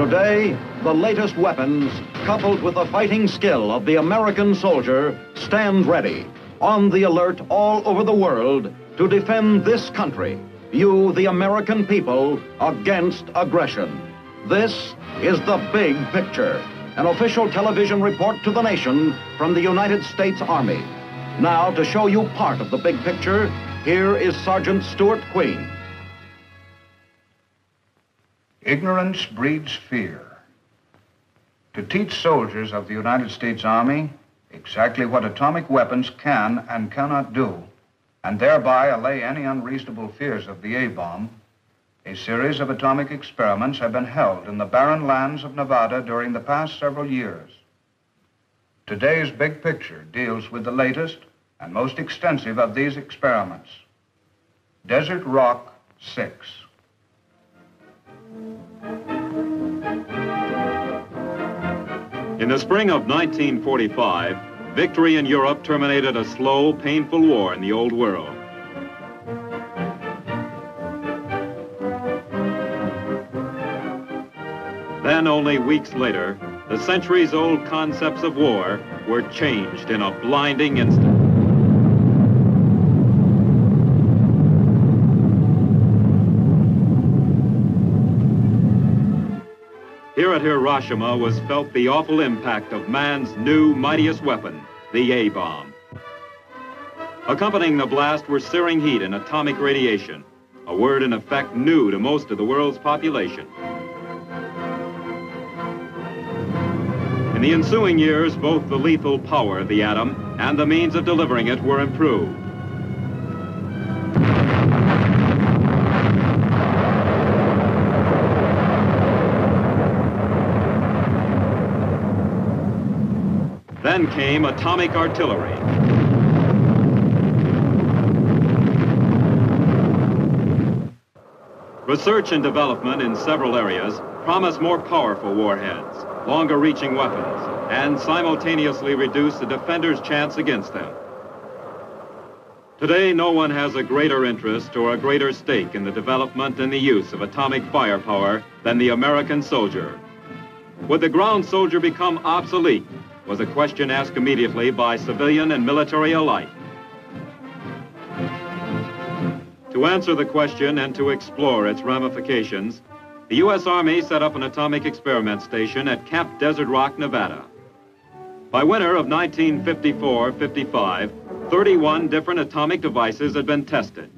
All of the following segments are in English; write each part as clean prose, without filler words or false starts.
Today, the latest weapons, coupled with the fighting skill of the American soldier, stand ready, on the alert all over the world to defend this country, you, the American people, against aggression. This is The Big Picture, an official television report to the nation from the United States Army. Now, to show you part of the big picture, here is Sergeant Stuart Queen. Ignorance breeds fear. To teach soldiers of the United States Army exactly what atomic weapons can and cannot do, and thereby allay any unreasonable fears of the A-bomb, a series of atomic experiments have been held in the barren lands of Nevada during the past several years. Today's big picture deals with the latest and most extensive of these experiments, Desert Rock 6. In the spring of 1945, victory in Europe terminated a slow, painful war in the Old World. Then, only weeks later, the centuries-old concepts of war were changed in a blinding instant. Here at Hiroshima was felt the awful impact of man's new, mightiest weapon, the A-bomb. Accompanying the blast were searing heat and atomic radiation, a word in effect new to most of the world's population. In the ensuing years, both the lethal power of the atom and the means of delivering it were improved. Then came atomic artillery. Research and development in several areas promise more powerful warheads, longer-reaching weapons, and simultaneously reduce the defender's chance against them. Today, no one has a greater interest or a greater stake in the development and the use of atomic firepower than the American soldier. Would the ground soldier become obsolete? Was a question asked immediately by civilian and military alike. To answer the question and to explore its ramifications, the U.S. Army set up an atomic experiment station at Camp Desert Rock, Nevada. By winter of 1954-55, 31 different atomic devices had been tested.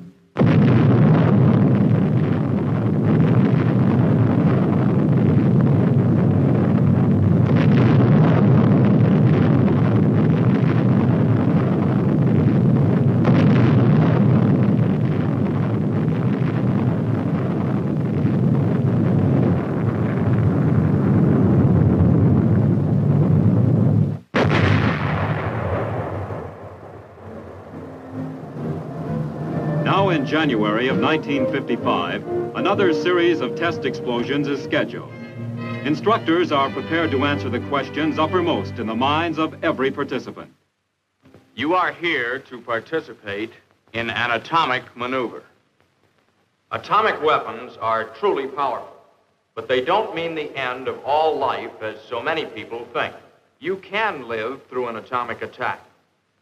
Now in January of 1955, another series of test explosions is scheduled. Instructors are prepared to answer the questions uppermost in the minds of every participant. You are here to participate in an atomic maneuver. Atomic weapons are truly powerful, but they don't mean the end of all life as so many people think. You can live through an atomic attack,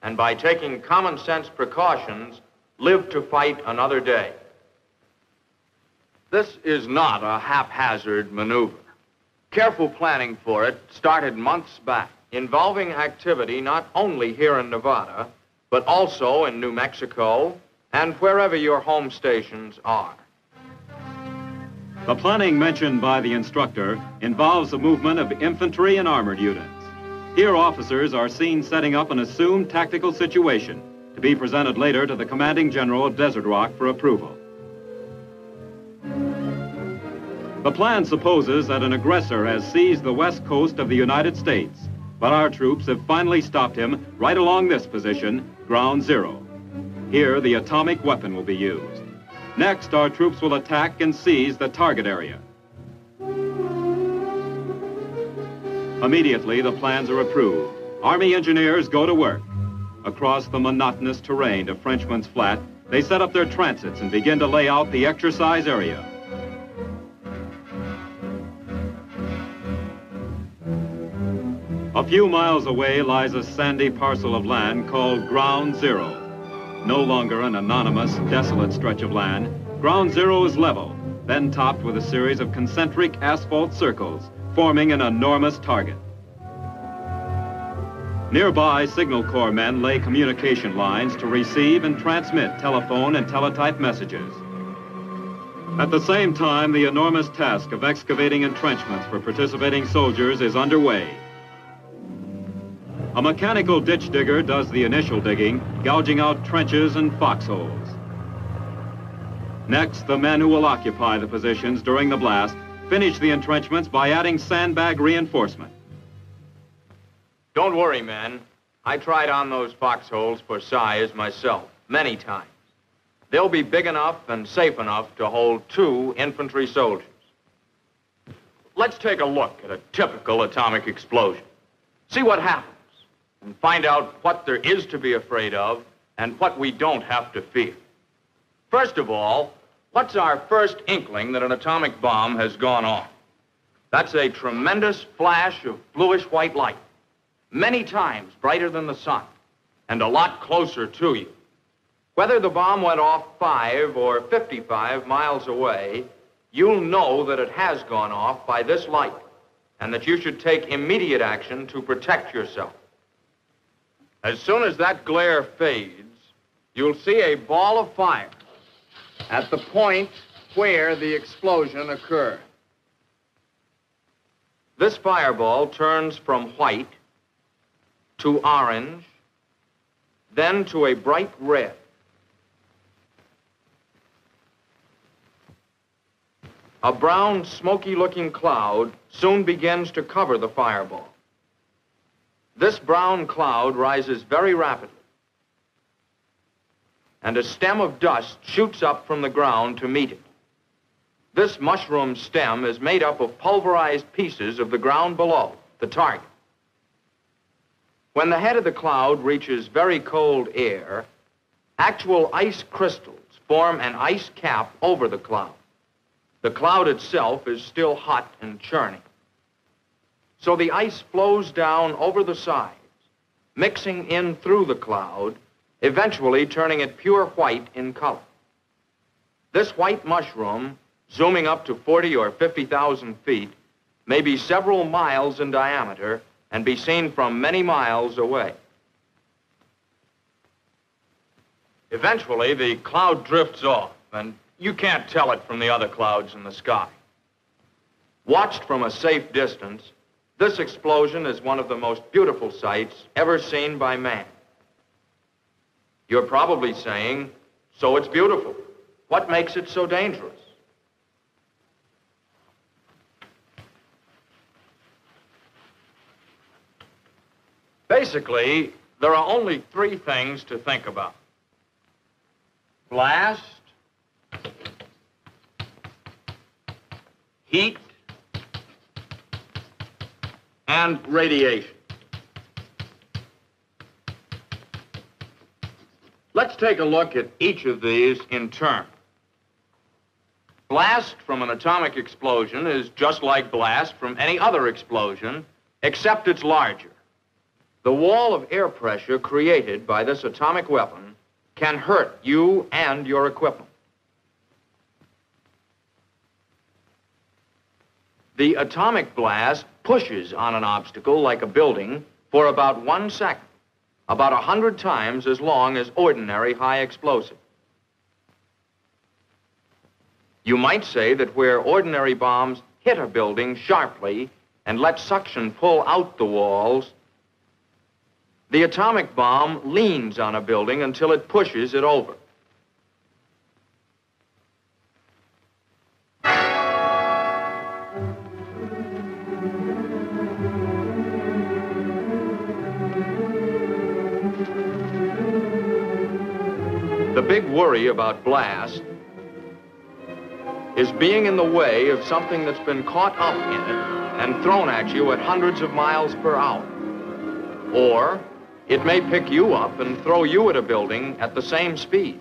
and by taking common sense precautions, live to fight another day. This is not a haphazard maneuver. Careful planning for it started months back, involving activity not only here in Nevada, but also in New Mexico and wherever your home stations are. The planning mentioned by the instructor involves the movement of infantry and armored units. Here, officers are seen setting up an assumed tactical situation to be presented later to the commanding general of Desert Rock for approval. The plan supposes that an aggressor has seized the west coast of the United States, but our troops have finally stopped him right along this position, ground zero. Here, the atomic weapon will be used. Next, our troops will attack and seize the target area. Immediately, the plans are approved. Army engineers go to work. Across the monotonous terrain to Frenchman's Flat, they set up their transits and begin to lay out the exercise area. A few miles away lies a sandy parcel of land called Ground Zero. No longer an anonymous, desolate stretch of land, Ground Zero is level, then topped with a series of concentric asphalt circles, forming an enormous target. Nearby, Signal Corps men lay communication lines to receive and transmit telephone and teletype messages. At the same time, the enormous task of excavating entrenchments for participating soldiers is underway. A mechanical ditch digger does the initial digging, gouging out trenches and foxholes. Next, the men who will occupy the positions during the blast finish the entrenchments by adding sandbag reinforcement. Don't worry, men. I tried on those foxholes for size myself, many times. They'll be big enough and safe enough to hold 2 infantry soldiers. Let's take a look at a typical atomic explosion. See what happens, and find out what there is to be afraid of and what we don't have to fear. First of all, what's our first inkling that an atomic bomb has gone off? That's a tremendous flash of bluish-white light, many times brighter than the sun, and a lot closer to you. Whether the bomb went off 5 or 55 miles away, you'll know that it has gone off by this light, and that you should take immediate action to protect yourself. As soon as that glare fades, you'll see a ball of fire at the point where the explosion occurred. This fireball turns from white to orange, then to a bright red. A brown, smoky-looking cloud soon begins to cover the fireball. This brown cloud rises very rapidly, and a stem of dust shoots up from the ground to meet it. This mushroom stem is made up of pulverized pieces of the ground below, the target. When the head of the cloud reaches very cold air, actual ice crystals form an ice cap over the cloud. The cloud itself is still hot and churning. So the ice flows down over the sides, mixing in through the cloud, eventually turning it pure white in color. This white mushroom, zooming up to 40 or 50,000 feet, may be several miles in diameter and be seen from many miles away. Eventually, the cloud drifts off, and you can't tell it from the other clouds in the sky. Watched from a safe distance, this explosion is one of the most beautiful sights ever seen by man. You're probably saying, so it's beautiful. What makes it so dangerous? Basically, there are only 3 things to think about: blast, heat, and radiation. Let's take a look at each of these in turn. Blast from an atomic explosion is just like blast from any other explosion, except it's larger. The wall of air pressure created by this atomic weapon can hurt you and your equipment. The atomic blast pushes on an obstacle like a building for about 1 second, about 100 times as long as ordinary high explosive. You might say that where ordinary bombs hit a building sharply and let suction pull out the walls, the atomic bomb leans on a building until it pushes it over. The big worry about blast is being in the way of something that's been caught up in it and thrown at you at hundreds of miles per hour. Or it may pick you up and throw you at a building at the same speed.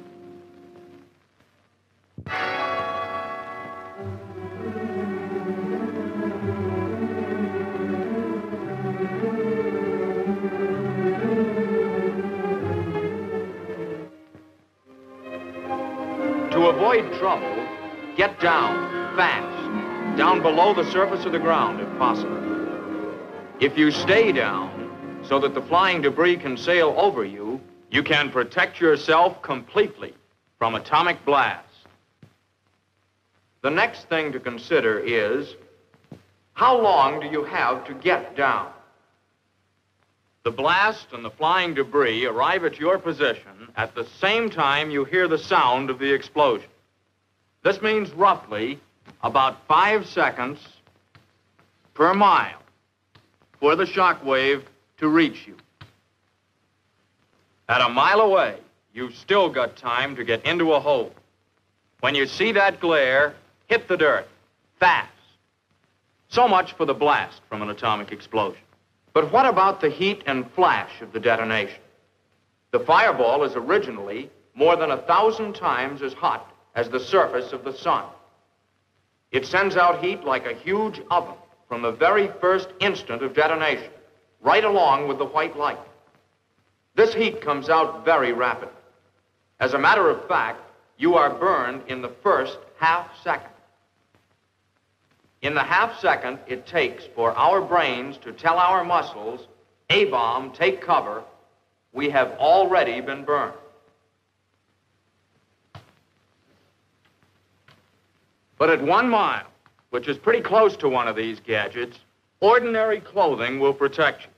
To avoid trouble, get down fast, down below the surface of the ground if possible. If you stay down so that the flying debris can sail over you, you can protect yourself completely from atomic blast. The next thing to consider is, how long do you have to get down? The blast and the flying debris arrive at your position at the same time you hear the sound of the explosion. This means roughly about 5 seconds per mile for the shock wave to reach you. At a mile away, you've still got time to get into a hole. When you see that glare, hit the dirt, fast. So much for the blast from an atomic explosion. But what about the heat and flash of the detonation? The fireball is originally more than 1,000 times as hot as the surface of the sun. It sends out heat like a huge oven from the very first instant of detonation, right along with the white light. This heat comes out very rapidly. As a matter of fact, you are burned in the first half second. In the half second it takes for our brains to tell our muscles, A-bomb, take cover, we have already been burned. But at 1 mile, which is pretty close to one of these gadgets, ordinary clothing will protect you.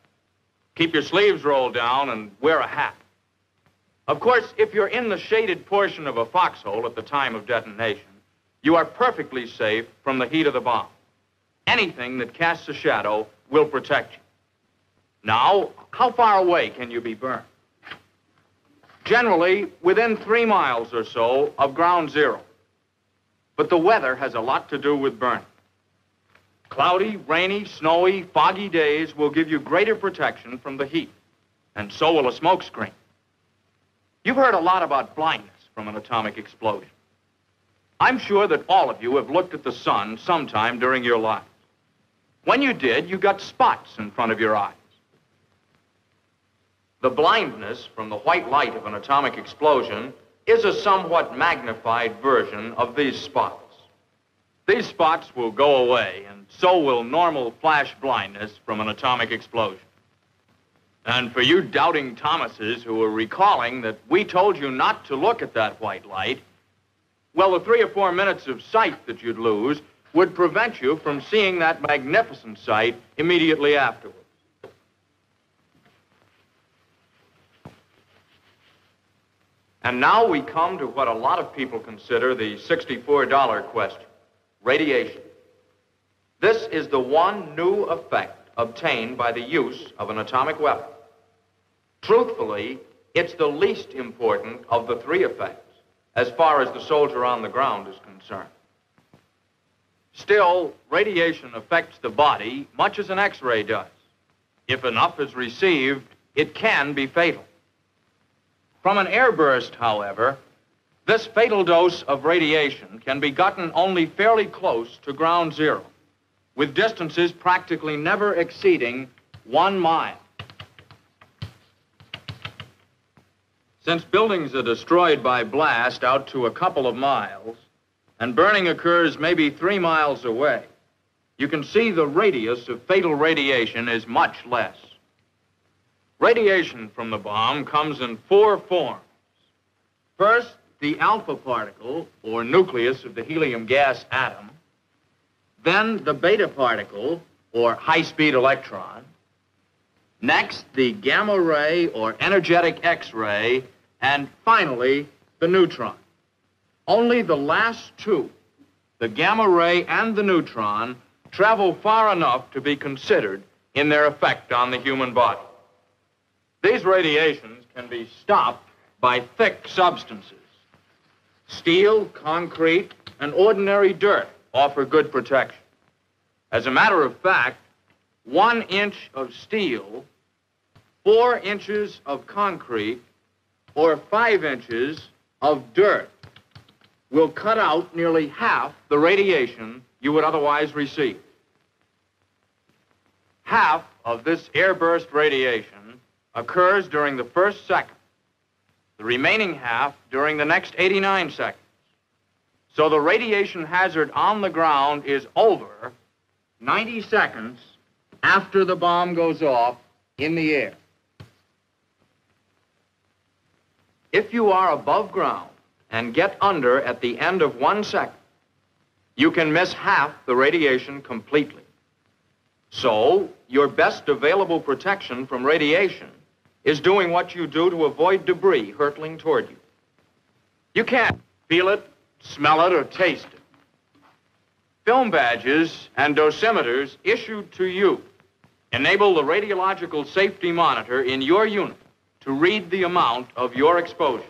Keep your sleeves rolled down and wear a hat. Of course, if you're in the shaded portion of a foxhole at the time of detonation, you are perfectly safe from the heat of the bomb. Anything that casts a shadow will protect you. Now, how far away can you be burned? Generally, within 3 miles or so of ground zero. But the weather has a lot to do with burning. Cloudy, rainy, snowy, foggy days will give you greater protection from the heat, and so will a smoke screen. You've heard a lot about blindness from an atomic explosion. I'm sure that all of you have looked at the sun sometime during your lives. When you did, you got spots in front of your eyes. The blindness from the white light of an atomic explosion is a somewhat magnified version of these spots. These spots will go away, and so will normal flash blindness from an atomic explosion. And for you doubting Thomases who are recalling that we told you not to look at that white light, well, the 3 or 4 minutes of sight that you'd lose would prevent you from seeing that magnificent sight immediately afterwards. And now we come to what a lot of people consider the $64 question, radiation. This is the one new effect obtained by the use of an atomic weapon. Truthfully, it's the least important of the 3 effects, as far as the soldier on the ground is concerned. Still, radiation affects the body much as an X-ray does. If enough is received, it can be fatal. From an airburst, however, this fatal dose of radiation can be gotten only fairly close to ground zero, with distances practically never exceeding 1 mile. Since buildings are destroyed by blast out to a couple of miles, and burning occurs maybe 3 miles away, you can see the radius of fatal radiation is much less. Radiation from the bomb comes in 4 forms. First, the alpha particle, or nucleus of the helium gas atom. Then the beta particle, or high-speed electron. Next, the gamma ray, or energetic X-ray. And finally, the neutron. Only the last 2, the gamma ray and the neutron, travel far enough to be considered in their effect on the human body. These radiations can be stopped by thick substances. Steel, concrete, and ordinary dirt offer good protection. As a matter of fact, 1 inch of steel, 4 inches of concrete, or 5 inches of dirt will cut out nearly half the radiation you would otherwise receive. Half of this airburst radiation occurs during the first second, the remaining half during the next 89 seconds. So the radiation hazard on the ground is over 90 seconds after the bomb goes off in the air. If you are above ground and get under at the end of 1 second, you can miss half the radiation completely. So, your best available protection from radiation is doing what you do to avoid debris hurtling toward you. You can't feel it, smell it, or taste it. Film badges and dosimeters issued to you enable the radiological safety monitor in your unit to read the amount of your exposure.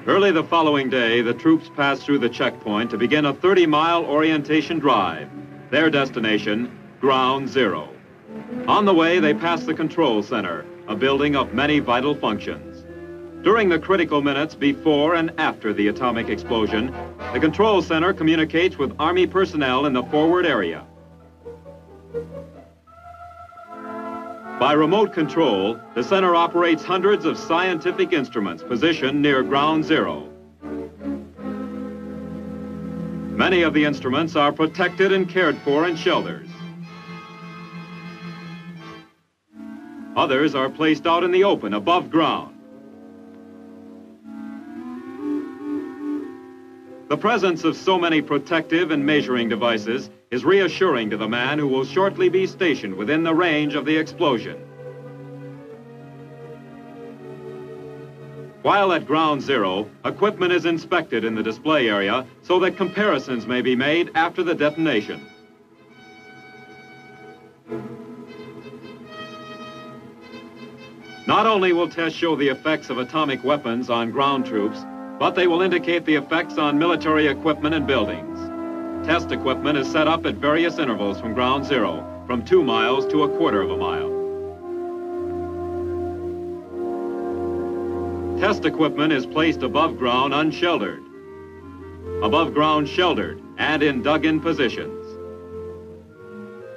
Early the following day, the troops passed through the checkpoint to begin a 30-mile orientation drive. Their destination, Ground Zero. On the way, they passed the control center, a building of many vital functions. During the critical minutes before and after the atomic explosion, the control center communicates with Army personnel in the forward area. By remote control, the center operates hundreds of scientific instruments positioned near Ground Zero. Many of the instruments are protected and cared for in shelters. Others are placed out in the open above ground. The presence of so many protective and measuring devices is reassuring to the man who will shortly be stationed within the range of the explosion. While at Ground Zero, equipment is inspected in the display area so that comparisons may be made after the detonation. Not only will tests show the effects of atomic weapons on ground troops, but they will indicate the effects on military equipment and buildings. Test equipment is set up at various intervals from Ground Zero, from 2 miles to 1/4 of a mile. Test equipment is placed above ground unsheltered, above ground sheltered, and in dug-in positions.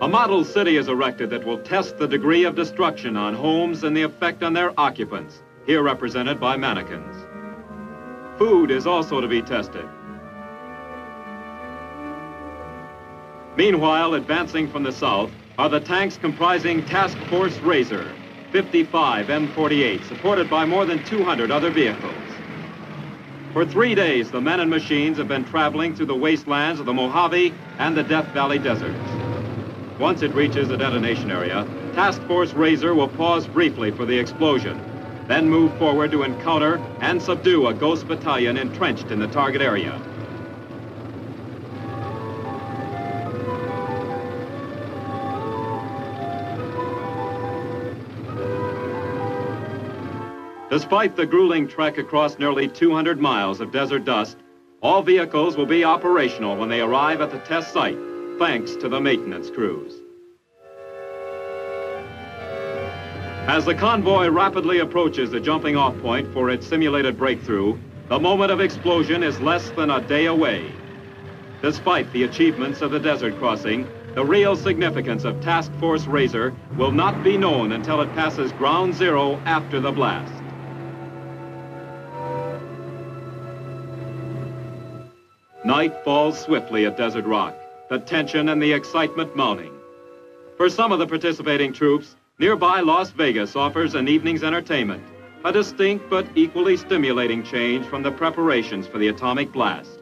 A model city is erected that will test the degree of destruction on homes and the effect on their occupants, here represented by mannequins. Food is also to be tested. Meanwhile, advancing from the south are the tanks comprising Task Force Razor, 55 M48, supported by more than 200 other vehicles. For 3 days, the men and machines have been traveling through the wastelands of the Mojave and the Death Valley deserts. Once it reaches a detonation area, Task Force Razor will pause briefly for the explosion, then move forward to encounter and subdue a ghost battalion entrenched in the target area. Despite the grueling trek across nearly 200 miles of desert dust, all vehicles will be operational when they arrive at the test site, thanks to the maintenance crews. As the convoy rapidly approaches the jumping-off point for its simulated breakthrough, the moment of explosion is less than a day away. Despite the achievements of the desert crossing, the real significance of Task Force Razor will not be known until it passes Ground Zero after the blast. Night falls swiftly at Desert Rock, the tension and the excitement mounting. For some of the participating troops, nearby Las Vegas offers an evening's entertainment, a distinct but equally stimulating change from the preparations for the atomic blast.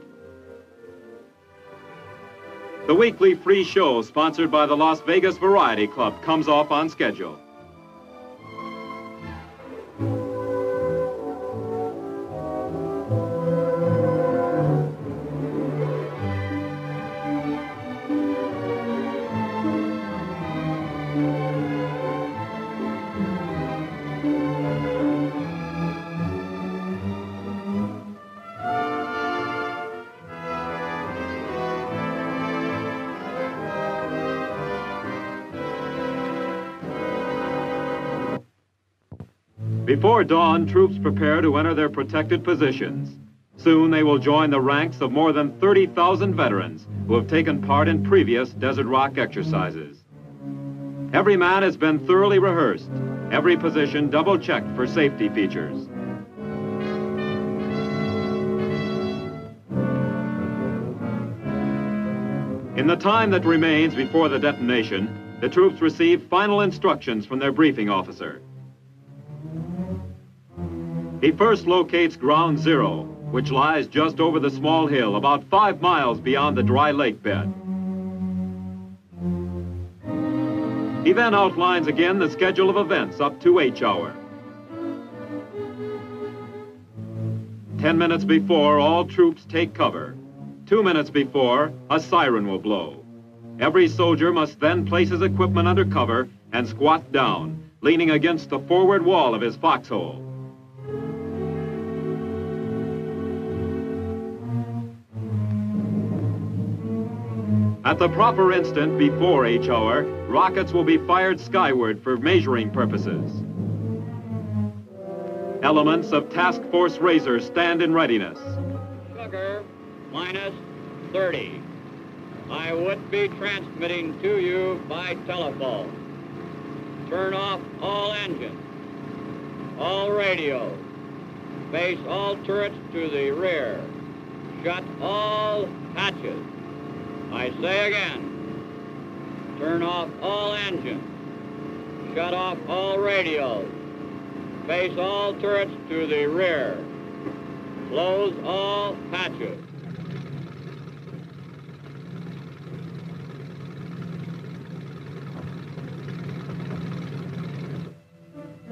The weekly free show sponsored by the Las Vegas Variety Club comes off on schedule. Before dawn, troops prepare to enter their protected positions. Soon they will join the ranks of more than 30,000 veterans who have taken part in previous Desert Rock exercises. Every man has been thoroughly rehearsed, every position double-checked for safety features. In the time that remains before the detonation, the troops receive final instructions from their briefing officer. He first locates Ground Zero, which lies just over the small hill, about 5 miles beyond the dry lake bed. He then outlines again the schedule of events up to H hour. 10 minutes before, all troops take cover. 2 minutes before, a siren will blow. Every soldier must then place his equipment under cover and squat down, leaning against the forward wall of his foxhole. At the proper instant before H hour, rockets will be fired skyward for measuring purposes. Elements of Task Force Razor stand in readiness. Sugar, minus 30. I would be transmitting to you by telephone. Turn off all engines, all radios. Face all turrets to the rear. Shut all hatches. I say again, turn off all engines, shut off all radios, face all turrets to the rear, close all hatches.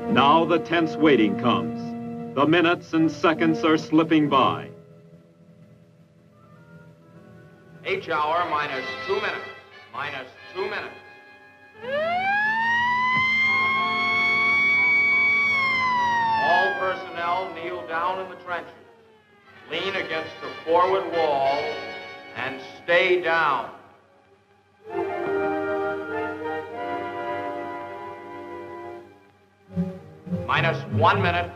Now the tense waiting comes. The minutes and seconds are slipping by. H hour minus 2 minutes. Minus 2 minutes. All personnel kneel down in the trenches. Lean against the forward wall and stay down. Minus 1 minute.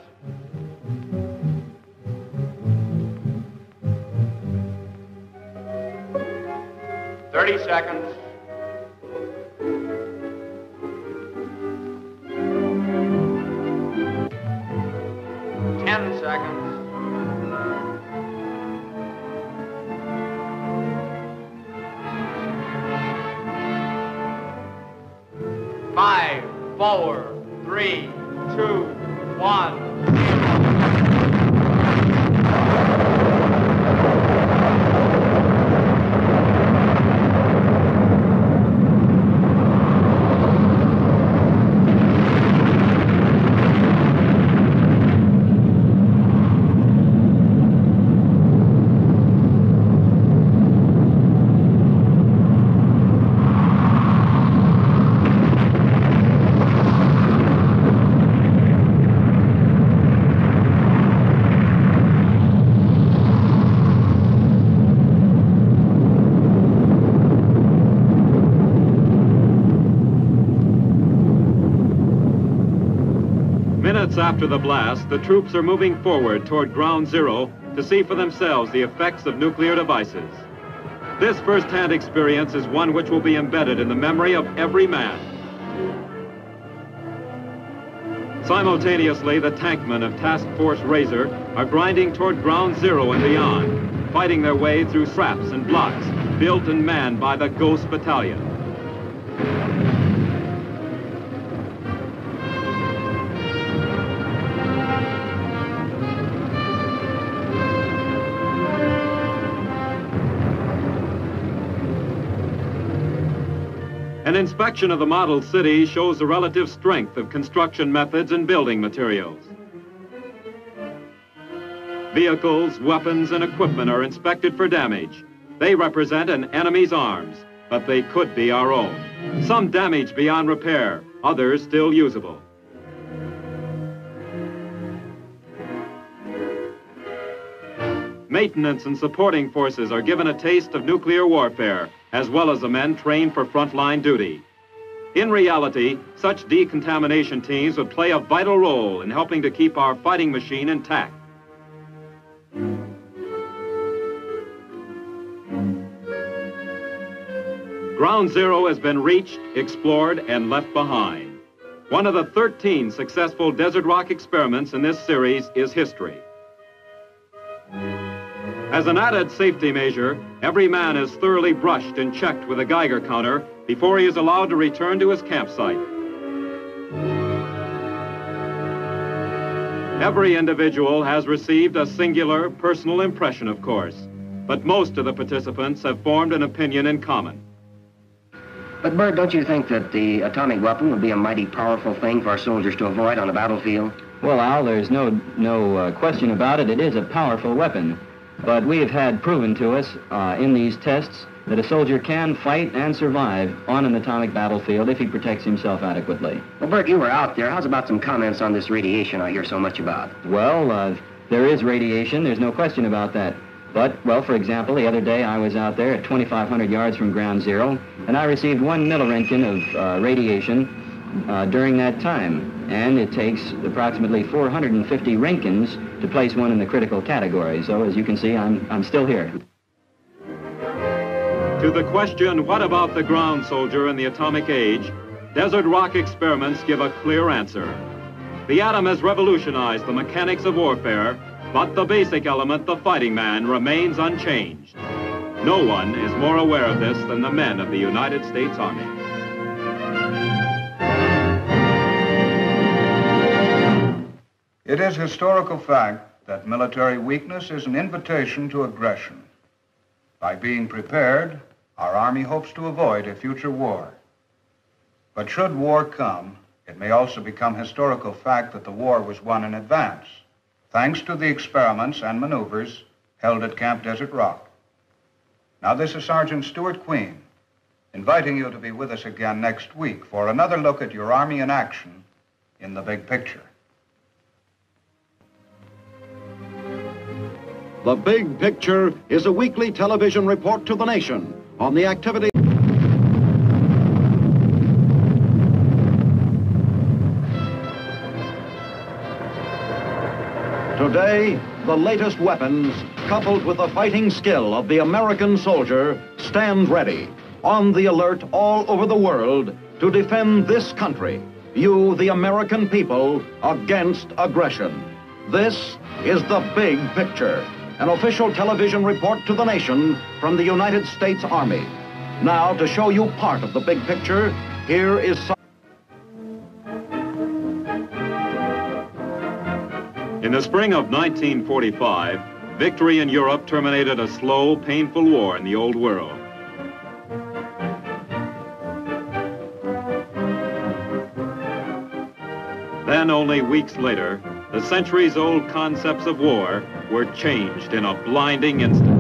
Thirty seconds. 10 seconds. 5, 4, 3, 2, 1. Minutes after the blast, the troops are moving forward toward Ground Zero to see for themselves the effects of nuclear devices. This first-hand experience is one which will be embedded in the memory of every man. Simultaneously, the tankmen of Task Force Razor are grinding toward Ground Zero and beyond, fighting their way through traps and blocks built and manned by the Ghost Battalion. An inspection of the model city shows the relative strength of construction methods and building materials. Vehicles, weapons, and equipment are inspected for damage. They represent an enemy's arms, but they could be our own. Some damaged beyond repair, others still usable. Maintenance and supporting forces are given a taste of nuclear warfare, as well as the men trained for frontline duty. In reality, such decontamination teams would play a vital role in helping to keep our fighting machine intact. Ground Zero has been reached, explored, and left behind. One of the 13 successful desert rock experiments in this series is history. As As an added safety measure, every man is thoroughly brushed and checked with a Geiger counter before he is allowed to return to his campsite. Every individual has received a singular personal impression, of course, but most of the participants have formed an opinion in common. But, Bert, don't you think that the atomic weapon would be a mighty powerful thing for our soldiers to avoid on the battlefield? Well, Al, there's no question about it. It is a powerful weapon. But we have had proven to us in these tests that a soldier can fight and survive on an atomic battlefield if he protects himself adequately. Well, Bert, you were out there. How's about some comments on this radiation I hear so much about? Well, there is radiation. There's no question about that. But, well, for example, the other day I was out there at 2,500 yards from ground zero, and I received 1 milliroentgen of radiation during that time. And it takes approximately 450 Roentgens to place one in the critical category. So, as you can see, I'm still here. To the question, what about the ground soldier in the atomic age, desert rock experiments give a clear answer. The atom has revolutionized the mechanics of warfare, but the basic element, the fighting man, remains unchanged. No one is more aware of this than the men of the United States Army. It is historical fact that military weakness is an invitation to aggression. By being prepared, our Army hopes to avoid a future war. But should war come, it may also become historical fact that the war was won in advance, thanks to the experiments and maneuvers held at Camp Desert Rock. Now, this is Sergeant Stuart Queen, inviting you to be with us again next week for another look at your Army in action in the big picture. The Big Picture is a weekly television report to the nation on the activity. Today, the latest weapons, coupled with the fighting skill of the American soldier, stand ready, on the alert all over the world to defend this country, you, the American people, against aggression. This is the Big Picture, an official television report to the nation from the United States Army. Now, to show you part of the big picture, here is some. In the spring of 1945, victory in Europe terminated a slow, painful war in the old world. Then, only weeks later, the centuries-old concepts of war were changed in a blinding instant.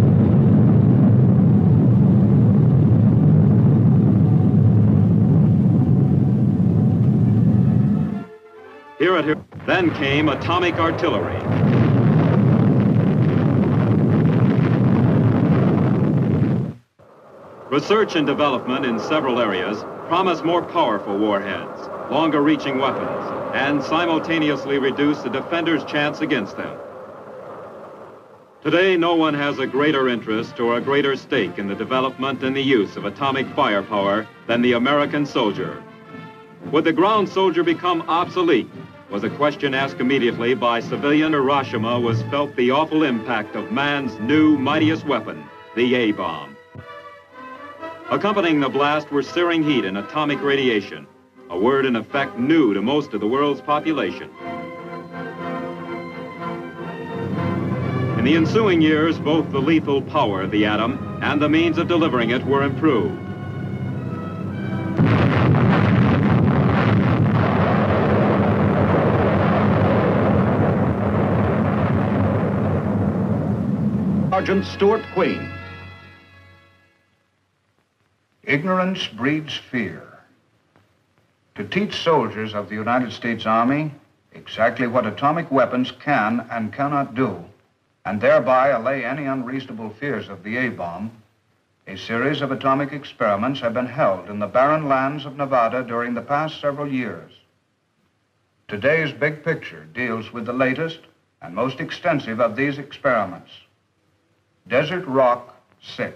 Then came atomic artillery. Research and development in several areas promise more powerful warheads, longer-reaching weapons, and simultaneously reduce the defender's chance against them. Today, no one has a greater interest or a greater stake in the development and the use of atomic firepower than the American soldier. Would the ground soldier become obsolete? Was a question asked immediately by civilian Hiroshima was felt the awful impact of man's new mightiest weapon, the A-bomb. Accompanying the blast were searing heat and atomic radiation, a word in effect new to most of the world's population. In the ensuing years, both the lethal power of the atom and the means of delivering it were improved. Sergeant Stuart Queen. Ignorance breeds fear. To teach soldiers of the United States Army exactly what atomic weapons can and cannot do, and thereby allay any unreasonable fears of the A-bomb, a series of atomic experiments have been held in the barren lands of Nevada during the past several years. Today's big picture deals with the latest and most extensive of these experiments, Desert Rock 6.